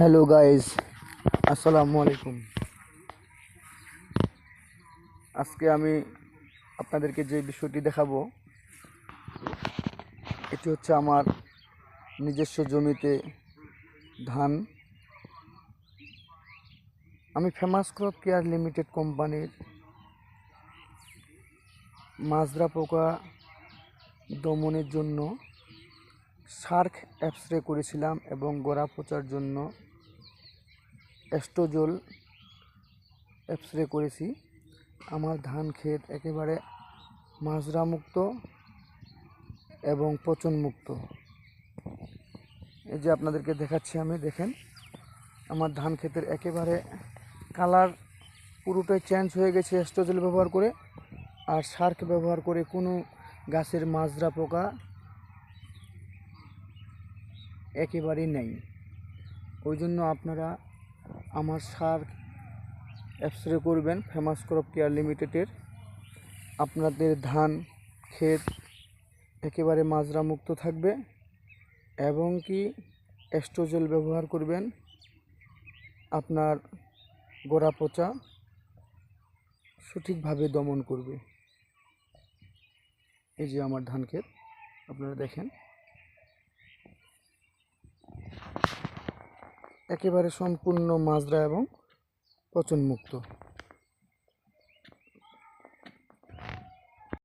Hello guys, আসসালামু আলাইকুম। আজকে আমি আপনাদেরকে যে বিষয়টি দেখাবো, এটি হচ্ছে আমার নিজস্ব জমিতে ধান। আমি ফেমাস ক্রপ কেয়ার লিমিটেড কোম্পানির মাজরা পোকা দমনের জন্য সার্ক স্প্রে করেছিলাম এবং গোড়া পচার জন্য অ্যাস্ট্রোজোল স্প্রে করেছি। আমার ধান ক্ষেত একেবারে মাজরা মুক্ত এবং পচন মুক্ত। এই যে আপনাদেরকে দেখাচ্ছি আমি, দেখেন আমার ধান ক্ষেতের একেবারে কালার পুরোটাই চেঞ্জ হয়ে গেছে অ্যাস্ট্রোজেল ব্যবহার করে। আর সার্ক ব্যবহার করে কোনো গাছের মাজরা পোকা একেবারেই নেই। ওই জন্য আপনারা আমার সার্ক স্প্রে করবেন ফেমাস ক্রপ কেয়ার লিমিটেডের। আপনাদের ধান ক্ষেত একেবারে মাজরা মুক্ত থাকবে এবং কি অ্যাস্ট্রোজেল ব্যবহার করবেন, আপনার গোড়া পচা সঠিকভাবে দমন করবে। এই যে আমার ধান ক্ষেত, আপনারা দেখেন একেবারে সম্পূর্ণ মাজরা এবং পচন মুক্ত।